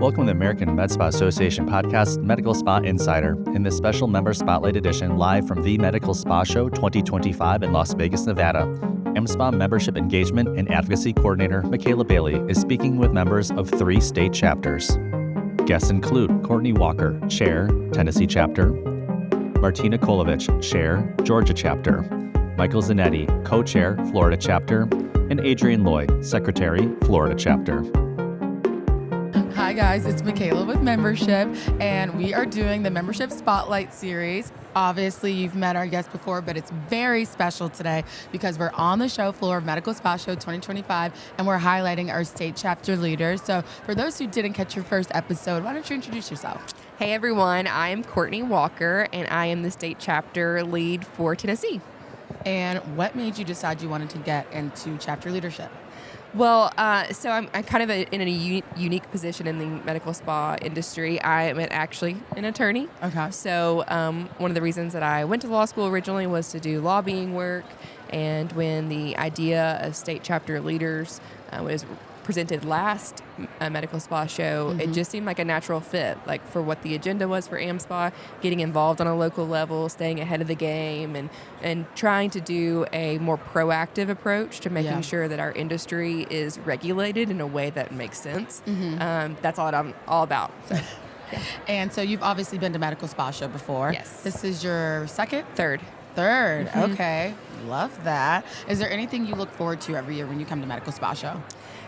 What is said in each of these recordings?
Welcome to the American Med Spa Association podcast, Medical Spa Insider, in this special member spotlight edition live from the Medical Spa Show 2025 in Las Vegas, Nevada. MSPA Membership Engagement and Advocacy Coordinator Michela Bailey is speaking with members of 3 state chapters. Guests include Courtney Walker, Chair, Tennessee Chapter, Martina Kolovich, Chair, Georgia Chapter, Michael Zanetti, Co-Chair, Florida Chapter, and Adrienne Lloyd, Secretary, Florida Chapter. Hi guys, it's Michela with Membership, and we are doing the Membership Spotlight Series. Obviously, you've met our guests before, but it's very special today because we're on the show floor of Medical Spa Show 2025, and we're highlighting our state chapter leaders. So for those who didn't catch your first episode, why don't you introduce yourself? Hey everyone, I am Courtney Walker, and I am the state chapter lead for Tennessee. And what made you decide you wanted to get into chapter leadership? Well, so I'm kind of in a unique position in the medical spa industry. I am actually an attorney. Okay. So one of the reasons that I went to law school originally was to do lobbying work. And when the idea of state chapter leaders was presented last medical spa show, it just seemed like a natural fit, like for what the agenda was for AmSpa, getting involved on a local level, staying ahead of the game, and trying to do a more proactive approach to making sure that our industry is regulated in a way that makes sense. That's all I'm all about. So, yeah. And so you've obviously been to medical spa show before. Yes. This is your second? Third. Okay. Love that. Is there anything you look forward to every year when you come to medical spa show?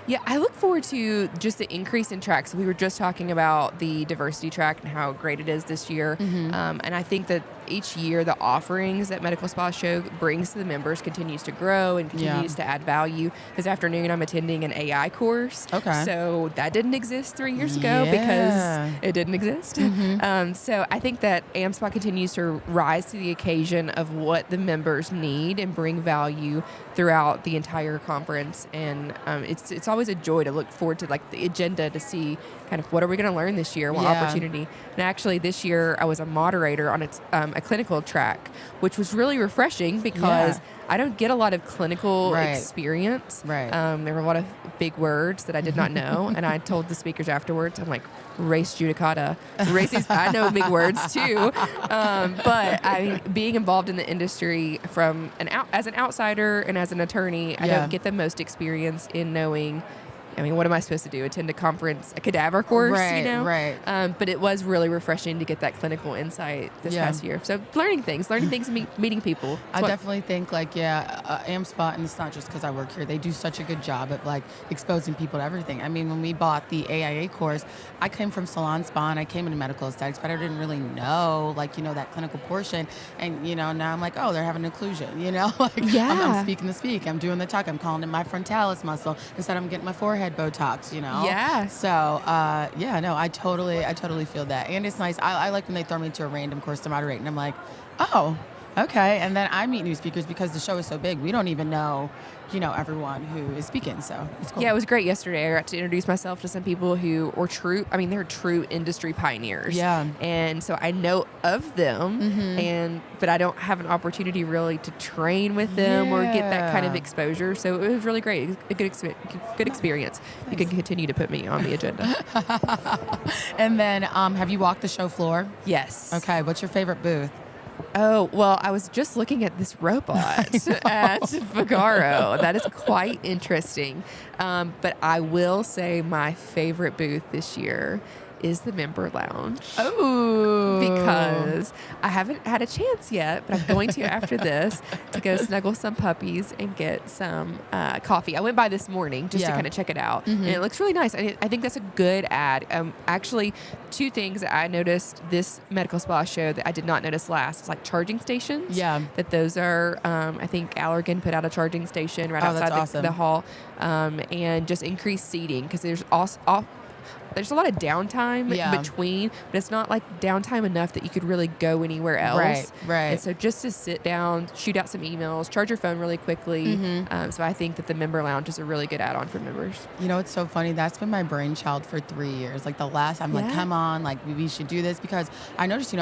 Yeah, I look forward to just the increase in tracks. We were just talking about the diversity track and how great it is this year. And I think that each year the offerings that Medical Spa Show brings to the members continues to grow and continues to add value. This afternoon I'm attending an AI course. Okay. So that didn't exist 3 years ago because it didn't exist. So I think that AmSpa continues to rise to the occasion of what the members need and bring value throughout the entire conference. And it's always a joy to look forward to, like, the agenda to see kind of what are we going to learn this year, what opportunity. And actually this year I was a moderator on a clinical track, which was really refreshing because I don't get a lot of clinical experience. There were a lot of big words that I did not know. And I told the speakers afterwards, I'm like, race judicata. Races, I know big words too. But being involved in the industry as an outsider and as an attorney, I don't get the most experience in knowing, what am I supposed to do? Attend a conference, a cadaver course, but it was really refreshing to get that clinical insight this past year. So learning things, meeting people. I definitely think AmSpa, and it's not just because I work here, they do such a good job at exposing people to everything. When we bought the AIA course, I came from salon spa and I came into medical aesthetics, but I didn't really know, that clinical portion. And, now I'm like, oh, they're having occlusion, I'm speaking to speak, I'm doing the talk, I'm calling it my frontalis muscle instead I'm getting my forehead Botox, So, I totally feel that. And it's nice. I like when they throw me into a random course to moderate and I'm like, oh, okay. And then I meet new speakers because the show is so big. We don't even know, everyone who is speaking. So it's cool. Yeah, it was great yesterday. I got to introduce myself to some people who are they're true industry pioneers. Yeah. And so I know of them, but I don't have an opportunity really to train with them or get that kind of exposure. So it was really great. A good experience. Nice. You can continue to put me on the agenda. And then have you walked the show floor? Yes. Okay. What's your favorite booth? Oh, well, I was just looking at this robot at Figaro. That is quite interesting. But I will say my favorite booth this year is the member lounge. Oh. Because I haven't had a chance yet, but I'm going to after this to go snuggle some puppies and get some coffee. I went by this morning just to kind of check it out. And it looks really nice. I think that's a good ad. Actually, 2 things that I noticed this medical spa show that I did not notice last is charging stations. Yeah. That those are, I think Allergan put out a charging station right outside the hall. And just increased seating because there's there's a lot of downtime between, but it's not downtime enough that you could really go anywhere else. Right. And so just to sit down, shoot out some emails, charge your phone really quickly. So I think that the member lounge is a really good add-on for members. It's so funny. That's been my brainchild for 3 years. The last, I'm like, come on, we should do this because I noticed,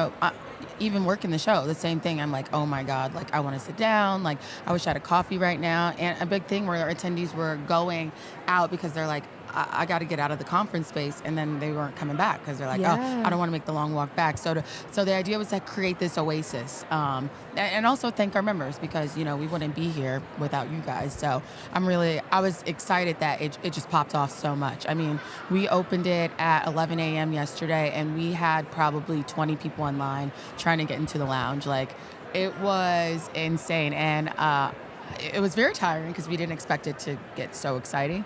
even working the show, the same thing. I'm like, oh my God, I want to sit down. I wish I had a coffee right now. And a big thing where our attendees were going out because they're like, I got to get out of the conference space. And then they weren't coming back because they're like, oh, I don't want to make the long walk back. So the idea was to create this oasis, and also thank our members because, we wouldn't be here without you guys. So I was excited that it just popped off so much. I mean, we opened it at 11 a.m. yesterday and we had probably 20 people in line trying to get into the lounge. Like, it was insane. And it was very tiring because we didn't expect it to get so exciting.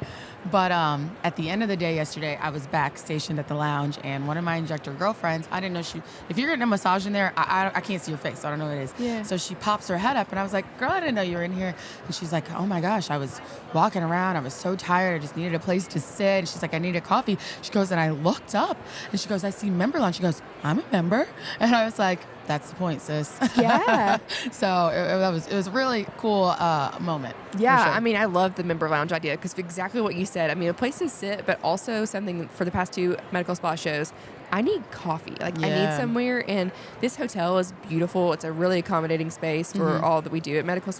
But at the end of the day yesterday, I was back stationed at the lounge, and one of my injector girlfriends, I didn't know if you're getting a massage in there, I can't see your face. So I don't know what it is. Yeah. So she pops her head up, and I was like, girl, I didn't know you were in here. And she's like, oh my gosh, I was walking around. I was so tired. I just needed a place to sit. And she's like, I need a coffee. She goes, and I looked up, and she goes, I see member lounge. She goes, I'm a member. And I was like, that's the point, sis. Yeah. So it was a really cool moment. Yeah, sure. I mean, I love the member lounge idea because exactly what you said. I mean, a place to sit, but also something for the past 2 medical spa shows. I need coffee. Like, I need somewhere, and this hotel is beautiful. It's a really accommodating space for all that we do at medical.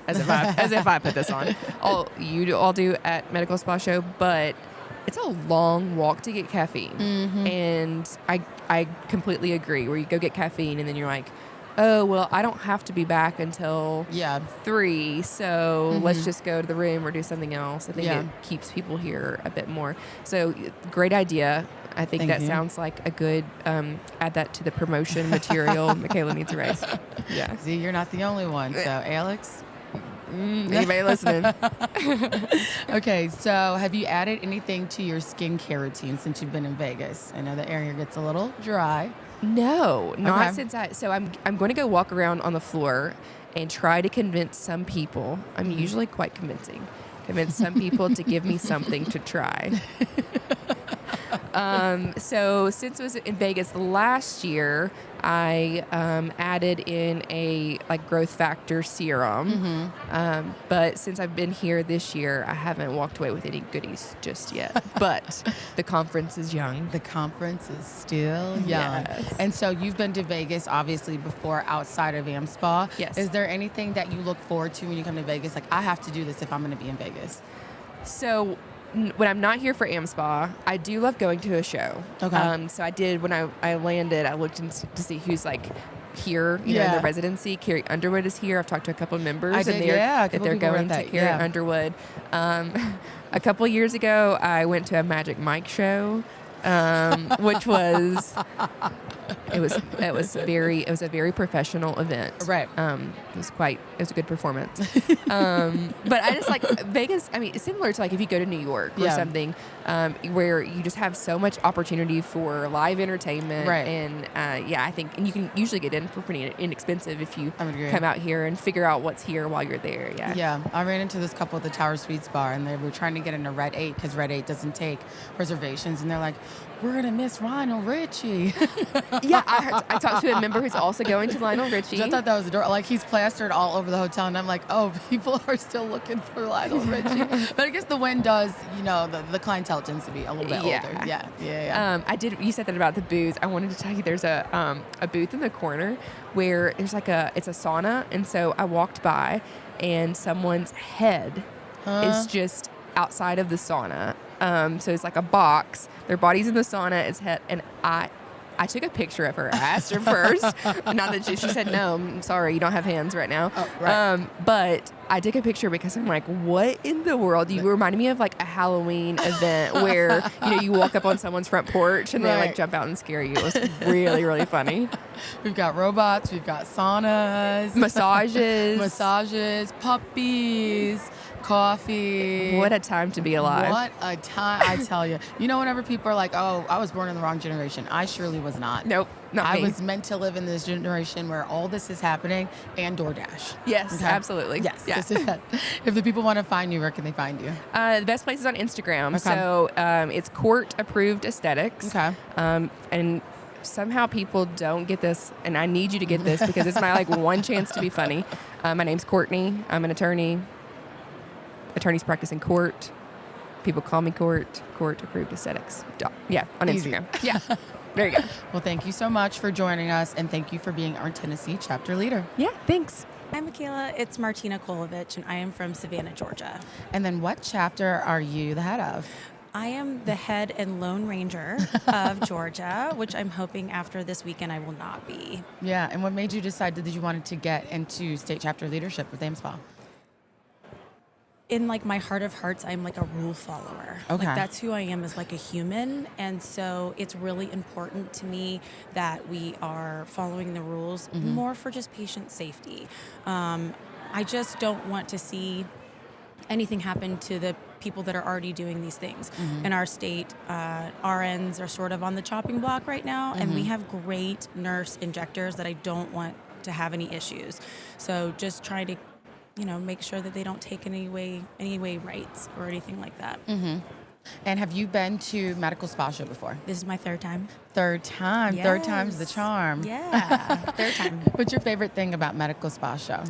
As if I put this on. You all do at medical spa show, but it's a long walk to get caffeine, and I completely agree. Where you go get caffeine, and then you're like, oh, well, I don't have to be back until 3, so let's just go to the room or do something else. I think it keeps people here a bit more. So great idea. I think that sounds like a good, add that to the promotion material. Michela needs a raise. Yeah. See, you're not the only one. So, Alex? Anybody listening? Okay, so have you added anything to your skincare routine since you've been in Vegas? I know the area gets a little dry. No, not since So I'm going to go walk around on the floor and try to convince some people. I'm usually quite convincing. Convince some people to give me something to try. So since it was in Vegas last year, I added in a growth factor serum. But since I've been here this year, I haven't walked away with any goodies just yet. But the conference is young. The conference is still young. Yes. And so you've been to Vegas, obviously, before outside of AmSpa. Yes. Is there anything that you look forward to when you come to Vegas? Like, I have to do this if I'm going to be in Vegas. So when I'm not here for AmSpa, I do love going to a show. Okay. So I did when I landed. I looked to see who's here, in the residency. Carrie Underwood is here. I've talked to a couple of members, and they're going to Carrie Underwood. A couple of years ago, I went to a Magic Mike show, which was it was a very professional event. Right. It was a good performance. But I just like Vegas. I mean, it's similar to if you go to New York or something, where you just have so much opportunity for live entertainment. Right. And I think, and you can usually get in for pretty inexpensive if you come out here and figure out what's here while you're there. Yeah. Yeah. I ran into this couple at the Tower Suites bar, and they were trying to get into Red 8 because Red 8 doesn't take reservations, and they're like, we're going to miss Lionel Richie. Yeah, I talked to a member who's also going to Lionel Richie. I thought that was adorable. Like, he's plastered all over the hotel, and I'm like, oh, people are still looking for Lionel Richie. But I guess the wind does, the clientele tends to be a little bit older. Yeah. You said that about the booths. I wanted to tell you there's a booth in the corner where there's it's a sauna, and so I walked by, and someone's head is just outside of the sauna. So it's like a box. Their body's in the sauna. It's head, and I took a picture of her. I asked her first. Not that she said, no, I'm sorry, you don't have hands right now. Oh, right. But I took a picture because I'm like, what in the world? You reminded me of a Halloween event where, you walk up on someone's front porch and they jump out and scare you. It was really, really funny. We've got robots. We've got saunas. Massages. Puppies. Coffee. What a time to be alive. What a time, I tell you. Whenever people are like, oh, I was born in the wrong generation, I surely was not. Nope, not me. I was meant to live in this generation where all this is happening, and DoorDash. Yes, absolutely. Yes. Yeah. If the people want to find you, where can they find you? The best place is on Instagram. Okay. So it's Court Approved Aesthetics. Okay. And somehow people don't get this, and I need you to get this because it's my one chance to be funny. My name's Courtney. I'm an attorney. Attorneys practice in court. People call me Court Approved Aesthetics. Yeah, on Instagram. Yeah, there you go. Well, thank you so much for joining us, and thank you for being our Tennessee chapter leader. Yeah, thanks. Hi, Michela. It's Martina Kolovich, and I am from Savannah, Georgia. And then what chapter are you the head of? I am the head and lone ranger of Georgia, which I'm hoping after this weekend I will not be. Yeah, and what made you decide that you wanted to get into state chapter leadership with AmSpa? In like my heart of hearts, I'm like a rule follower. Okay. Like that's who I am as like a human. And so it's really important to me that we are following the rules more for just patient safety. I just don't want to see anything happen to the people that are already doing these things. In our state, RNs are sort of on the chopping block right now, and we have great nurse injectors that I don't want to have any issues. So just trying to make sure that they don't take any way rights or anything like that. And have you been to Medical Spa Show before? This is my third time. Third time. Yes. Third time's the charm. Yeah, third time. What's your favorite thing about Medical Spa Show?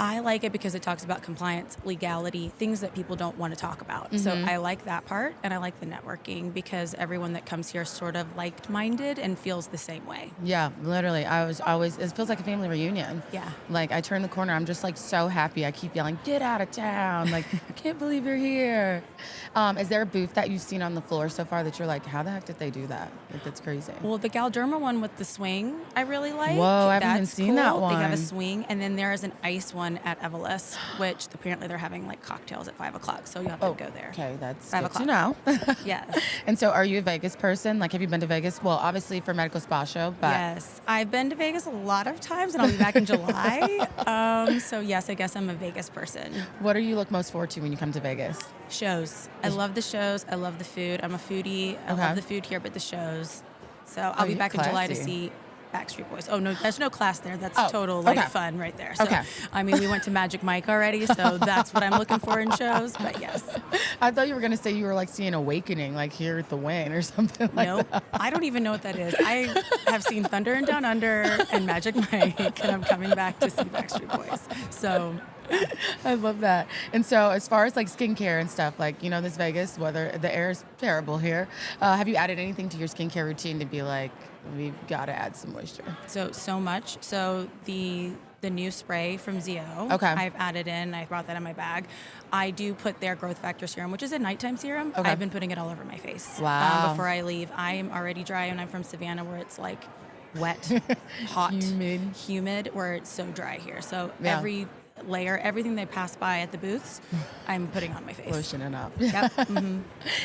I like it because it talks about compliance, legality, things that people don't want to talk about. So I like that part, and I like the networking because everyone that comes here is sort of like-minded and feels the same way. Yeah, literally. It feels like a family reunion. Yeah. Like, I turn the corner, I'm just like so happy. I keep yelling, get out of town. Like, I can't believe you're here. Is there a booth that you've seen on the floor so far that you're like, how the heck did they do that? Like, that's crazy. Well, the Galderma one with the swing, I really like. Whoa, I haven't even That's seen cool. that one. They have a swing, and then there is an ice one at Evolus, which apparently they're having like cocktails at 5 o'clock, so you have to go there. Okay, that's 5 good to o'clock. know. Yes. And so are you a Vegas person? Like, have you been to Vegas? Well, obviously for Medical Spa Show, but... Yes. I've been to Vegas a lot of times, and I'll be back in July. So yes, I guess I'm a Vegas person. What do you look most forward to when you come to Vegas? Shows. I love the shows. I love the food. I'm a foodie. I love the food here, but the shows. So I'll be back in July to see Backstreet Boys. Oh, no, there's no class there. That's total fun right there. So, I mean, we went to Magic Mike already, so that's what I'm looking for in shows, but yes. I thought you were going to say you were like seeing Awakening, like here at the Wynn or something like Nope. that. I don't even know what that is. I have seen Thunder and Down Under and Magic Mike, and I'm coming back to see Backstreet Boys. So... I love that. And so as far as like skincare and stuff, like, this Vegas weather, the air is terrible here. Have you added anything to your skincare routine to be like, we've got to add some moisture? So much. So the new spray from Zio, I've added in. I brought that in my bag. I do put their growth factor serum, which is a nighttime serum. I've been putting it all over my face. Wow. Before I leave. I am already dry, and I'm from Savannah, where it's like wet, hot, humid, where it's so dry here. So every layer, everything they pass by at the booths, I'm putting on my face. Lotioning up. Yep.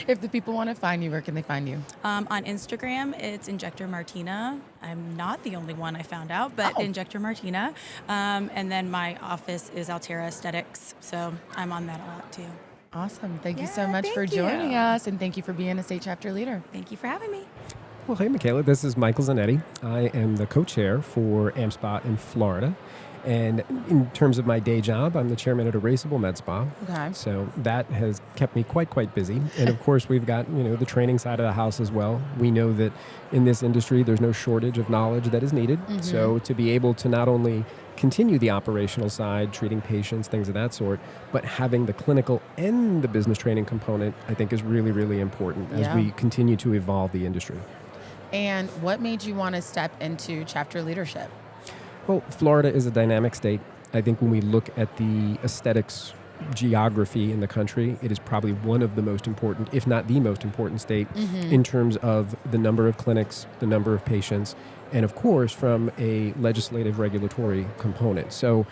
If the people want to find you, where can they find you? On Instagram, it's Injector Martina. I'm not the only one, I found out, but Injector Martina. And then my office is Altera Aesthetics, so I'm on that a lot too. Awesome. Thank you so much for joining us, and thank you for being a state chapter leader. Thank you for having me. Well, hey, Michela. This is Michael Zanetti. I am the co-chair for AmSpa in Florida. And in terms of my day job, I'm the chairman at Erasable Med Spa. Okay. So that has kept me quite busy. And of course, we've got, the training side of the house as well. We know that in this industry, there's no shortage of knowledge that is needed. So to be able to not only continue the operational side, treating patients, things of that sort, but having the clinical and the business training component, I think is really, really important as we continue to evolve the industry. And what made you want to step into chapter leadership? Well, Florida is a dynamic state. I think when we look at the aesthetics geography in the country, it is probably one of the most important, if not the most important state in terms of the number of clinics, the number of patients, and of course from a legislative regulatory component. So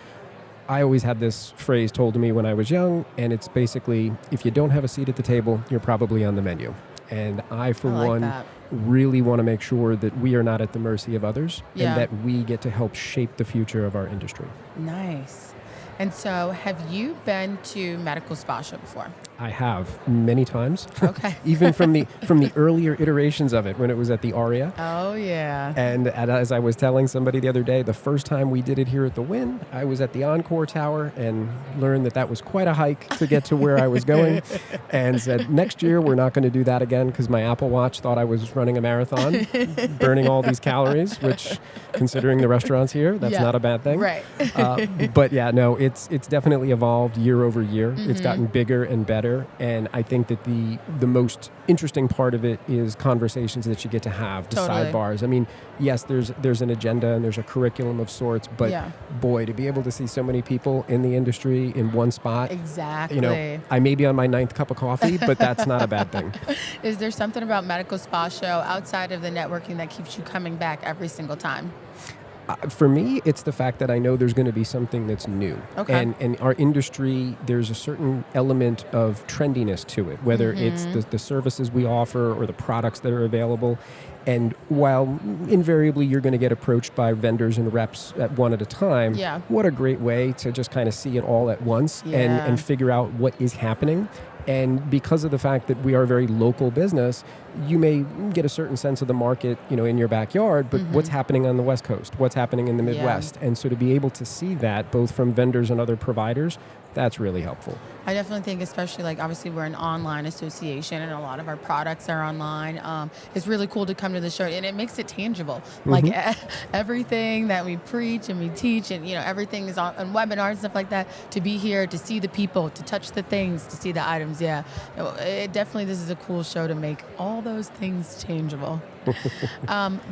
I always had this phrase told to me when I was young, and it's basically, if you don't have a seat at the table, you're probably on the menu. And I, for one, really want to make sure that we are not at the mercy of others and that we get to help shape the future of our industry. Nice. And so have you been to Medical Spa Show before? I have many times. Okay. Even from the earlier iterations of it when it was at the Aria. Oh, yeah. And as I was telling somebody the other day, the first time we did it here at the Wynn, I was at the Encore Tower and learned that was quite a hike to get to where I was going, and said, next year we're not going to do that again because my Apple Watch thought I was running a marathon, burning all these calories, which, considering the restaurants here, that's not a bad thing. Right. But yeah, no, it's definitely evolved year over year. It's gotten bigger and better, and I think that the most interesting part of it is conversations that you get to have, the sidebars. I mean, yes, there's an agenda and there's a curriculum of sorts, but boy, to be able to see so many people in the industry in one spot. Exactly. You know, I may be on my 9th cup of coffee, but that's not a bad thing. Is there something about Medical Spa Show outside of the networking that keeps you coming back every single time? For me, it's the fact that I know there's going to be something that's new. Okay. And our industry, there's a certain element of trendiness to it, whether it's the services we offer or the products that are available. And while invariably you're going to get approached by vendors and reps at one at a time, what a great way to just kind of see it all at once and figure out what is happening. And because of the fact that we are a very local business, you may get a certain sense of the market, you know, in your backyard, but what's happening on the West Coast? What's happening in the Midwest? And so to be able to see that both from vendors and other providers, that's really helpful. I definitely think, especially like obviously we're an online association and a lot of our products are online. It's really cool to come to the show and it makes it tangible. Like everything that we preach and we teach and, you know, everything is on webinars and stuff like that. To be here, to see the people, to touch the things, to see the items. Yeah, it definitely, this is a cool show to make all those things changeable.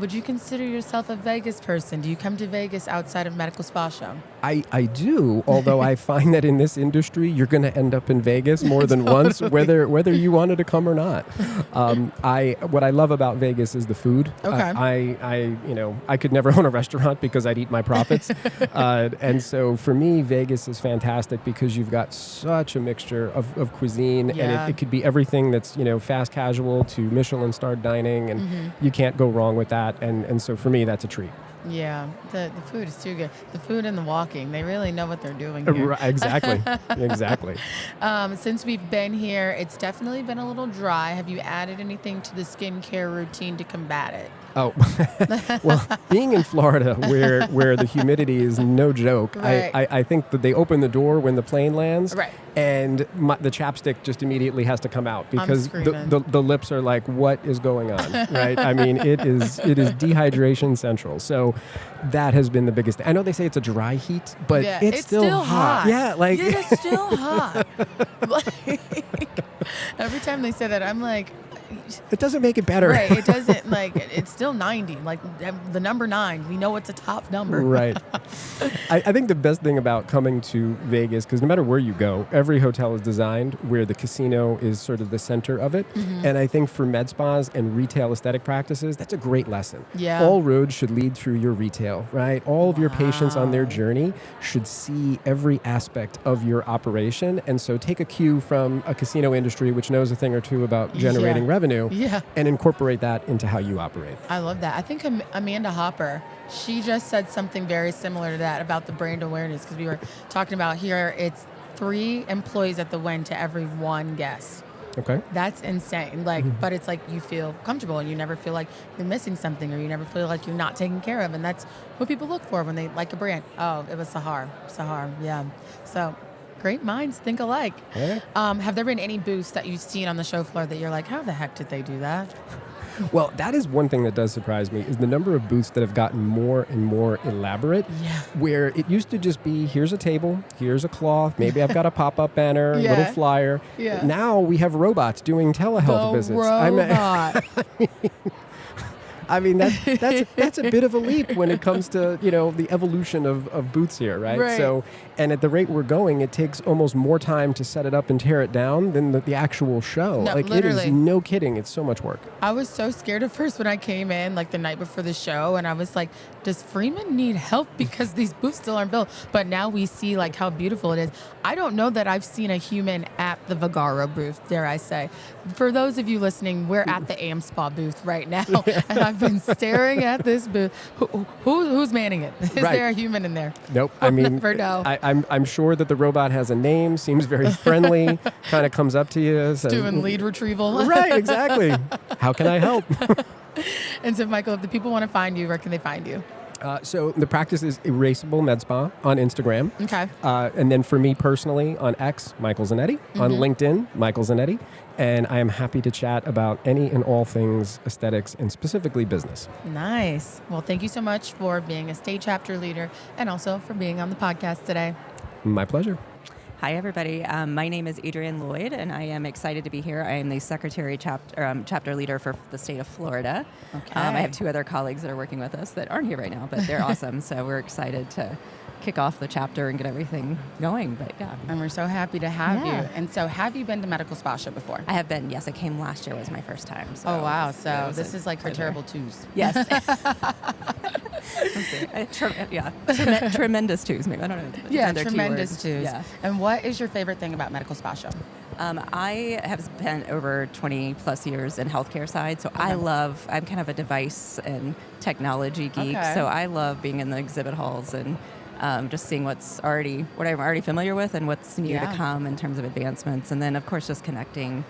Would you consider yourself a Vegas person? Do you come to Vegas outside of Medical Spa Show? I do, although I find that in this industry, you're going to end up in Vegas more than once, whether you wanted to come or not. What I love about Vegas is the food. I could never own a restaurant because I'd eat my profits. And so for me, Vegas is fantastic because you've got such a mixture of cuisine, and it could be everything that's, you know, fast casual to Michelin-starred dining, and you can't go wrong with that. And so for me, that's a treat. Yeah, the food is too good. The food and the walking, they really know what they're doing here. Exactly, exactly. Since we've been here, it's definitely been a little dry. Have you added anything to the skincare routine to combat it? Oh, well, being in Florida where the humidity is no joke, I think that they open the door when the plane lands, and the chapstick just immediately has to come out because the lips are like, what is going on, right? I mean, it is dehydration central. So that has been the biggest thing. I know they say it's a dry heat, but it's still hot. Yeah, like it is still hot. Every time they say that, I'm like, it doesn't make it better. Right. It doesn't, like, it's still 90. Like, the number 9, we know it's a top number. Right. I think the best thing about coming to Vegas, because no matter where you go, every hotel is designed where the casino is sort of the center of it. And I think for med spas and retail aesthetic practices, that's a great lesson. Yeah. All roads should lead through your retail, right? All of your patients on their journey should see every aspect of your operation. And so take a cue from a casino industry, which knows a thing or two about generating revenue, and incorporate that into how you operate. I love that. I think Amanda Hopper, she just said something very similar to that about the brand awareness, because we were talking about here, it's 3 employees at the Wen to every 1 guest. Okay. That's insane. Like, but it's like you feel comfortable and you never feel like you're missing something or you never feel like you're not taken care of. And that's what people look for when they like a brand. Oh, it was Sahar, yeah. So great minds think alike. Yeah. Have there been any booths that you've seen on the show floor that you're like, how the heck did they do that? Well, that is one thing that does surprise me, is the number of booths that have gotten more and more elaborate, where it used to just be, here's a table, here's a cloth, maybe I've got a pop-up banner, a little flyer. Yeah. Now we have robots doing telehealth visits. I mean, that's a bit of a leap when it comes to, you know, the evolution of booths here, right? So, and at the rate we're going, it takes almost more time to set it up and tear it down than the actual show. No, like, literally. It is no kidding. It's so much work. I was so scared at first when I came in, like the night before the show, and I was like, does Freeman need help because these booths still aren't built? But now we see like how beautiful it is. I don't know that I've seen a human at the Vagaro booth, dare I say. For those of you listening, we're at the AM Spa booth right now, and I've been staring at this booth. Who's manning it? Is there a human in there? Nope. I mean, never know. I'm sure that the robot has a name, seems very friendly, kind of comes up to you. Says, doing lead retrieval. Right, exactly. How can I help? And so, Michael, if the people want to find you, where can they find you? So the practice is Erasable Med Spa on Instagram. Okay. And then for me personally, on X, Michael Zanetti. On LinkedIn, Michael Zanetti. And I am happy to chat about any and all things aesthetics and specifically business. Nice. Well, thank you so much for being a state chapter leader and also for being on the podcast today. My pleasure. Hi, everybody. My name is Adrienne Lloyd, and I am excited to be here. I am the secretary chapter leader for the state of Florida. Okay. I have 2 other colleagues that are working with us that aren't here right now, but they're awesome. So we're excited to kick off the chapter and get everything going. But yeah. And we're so happy to have Yeah. you. And so have you been to Medical Spa Show before? I have been. Yes, I came last year. Was my first time. So Oh, wow. it So was this a is like her pleasure. terrible twos. Yes. Tremendous twos. Maybe I don't know. Yeah, Another tremendous keyword. twos. Yeah. And what is your favorite thing about Medical Spa Show? I have spent over 20 plus years in healthcare side, so I'm kind of a device and technology geek, Okay. so I love being in the exhibit halls and just seeing what I'm already familiar with and what's new to come in terms of advancements, and then of course just connecting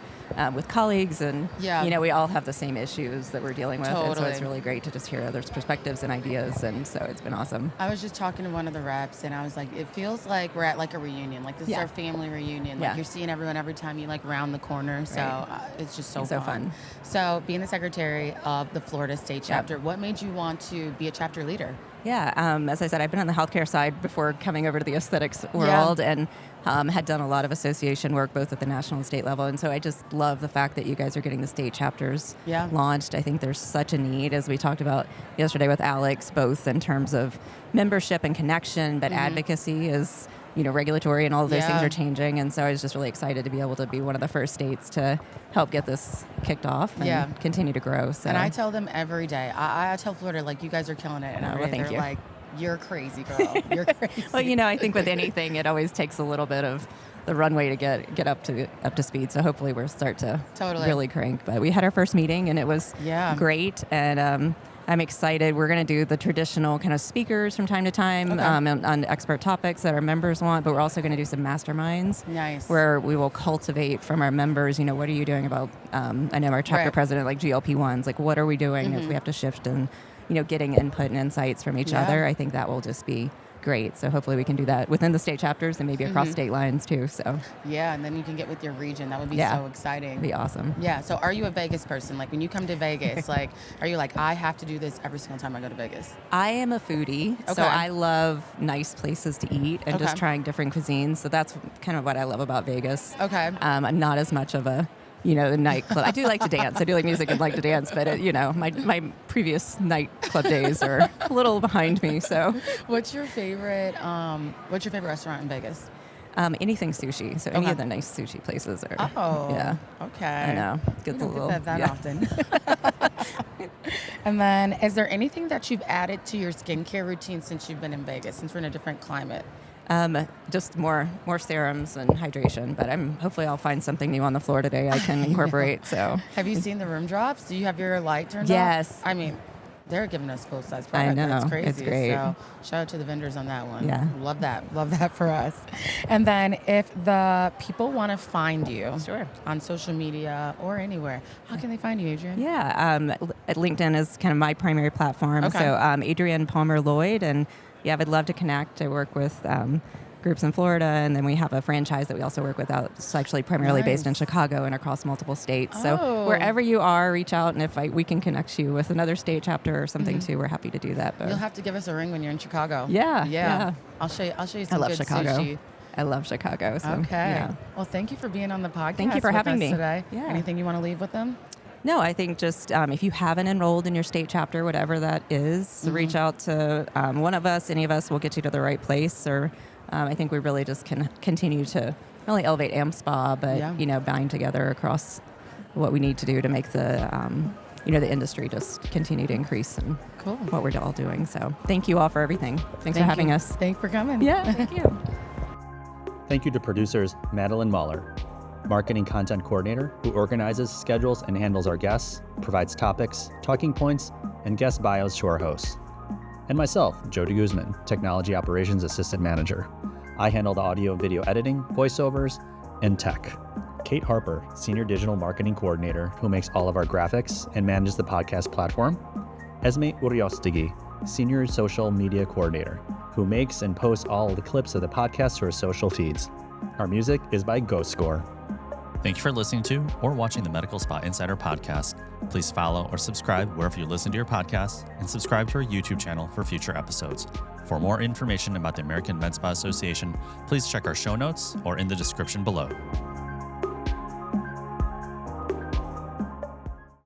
with colleagues, and we all have the same issues that we're dealing with, and so it's really great to just hear others' perspectives and ideas, and so it's been awesome. I was just talking to one of the reps, and I was like, it feels like we're at like a reunion. Like this is our family reunion. Like you're seeing everyone every time you like round the corner. So it's just so fun. So being the secretary of the Florida State Chapter, what made you want to be a chapter leader? Yeah, as I said, I've been on the healthcare side before coming over to the aesthetics world, and had done a lot of association work both at the national and state level. And so I just love the fact that you guys are getting the state chapters launched. I think there's such a need, as we talked about yesterday with Alex, both in terms of membership and connection, but advocacy is, regulatory and all of those things are changing. And so I was just really excited to be able to be one of the first states to help get this kicked off and continue to grow. So. And I tell them every day, I tell Florida, like, you guys are killing it. And every day they're like, you're crazy, girl. You're crazy. Well, I think with anything, it always takes a little bit of the runway to get up to speed. So hopefully we'll start to really crank. But we had our first meeting, and it was great. And I'm excited. We're going to do the traditional kind of speakers from time to time on expert topics that our members want, but we're also going to do some masterminds where we will cultivate from our members, what are you doing about, I know our chapter president, like GLP-1s, like what are we doing if we have to shift and, getting input and insights from each other. I think that will just be great. So hopefully we can do that within the state chapters and maybe across state lines too. So yeah, and then you can get with your region. That would be so exciting. It'd be awesome. Yeah. So are you a Vegas person? Like when you come to Vegas, like are you like, I have to do this every single time I go to Vegas? I am a foodie, so I love nice places to eat and just trying different cuisines. So that's kind of what I love about Vegas. Okay. I'm not as much of a the nightclub. I do like to dance. I do like music and like to dance, but my previous nightclub days are a little behind me. So, what's your favorite restaurant in Vegas? Anything sushi. So any of the nice sushi places are. Oh. Yeah. Okay. I know. Gets a little that often. And then, is there anything that you've added to your skincare routine since you've been in Vegas? Since we're in a different climate. Just more serums and hydration, but hopefully I'll find something new on the floor today I can incorporate. So, have you seen the room drops? Do you have your light turned off? Yes. I mean, they're giving us full size product. I know. That's crazy. It's great. So shout out to the vendors on that one. Yeah. Love that for us. And then if the people want to find you on social media or anywhere, how can they find you, Adrienne? Yeah. LinkedIn is kind of my primary platform. Okay. So Adrienne Palmer Lloyd, and I would love to connect. I work with groups in Florida, and then we have a franchise that we also work with out. It's actually primarily based in Chicago and across multiple states. So wherever you are, reach out, and if we can connect you with another state chapter or something too, we're happy to do that. But you'll have to give us a ring when you're in Chicago. Yeah. I'll show you some I love good Chicago. sushi. I love Chicago. So, okay. Yeah. Well, thank you for being on the podcast. Thank you for having me today. Yeah. Anything you want to leave with them? No, I think just if you haven't enrolled in your state chapter, whatever that is, reach out to one of us. Any of us will get you to the right place. Or I think we really just can continue to not only elevate AmSpa, but bind together across what we need to do to make the the industry just continue to increase and what we're all doing. So thank you all for everything. Thanks for having us. Thanks for coming. Yeah, thank you. Thank you to producers Madeline Mahler, marketing content coordinator who organizes, schedules, and handles our guests, provides topics, talking points, and guest bios to our hosts. And myself, Joe DeGuzman, technology operations assistant manager. I handle the audio and video editing, voiceovers, and tech. Kate Harper, senior digital marketing coordinator who makes all of our graphics and manages the podcast platform. Esme Uriostegui, senior social media coordinator who makes and posts all of the clips of the podcast to her social feeds. Our music is by Ghost Score. Thank you for listening to or watching the Medical Spa Insider podcast. Please follow or subscribe wherever you listen to your podcasts, and subscribe to our YouTube channel for future episodes. For more information about the American Med Spa Association, please check our show notes or in the description below.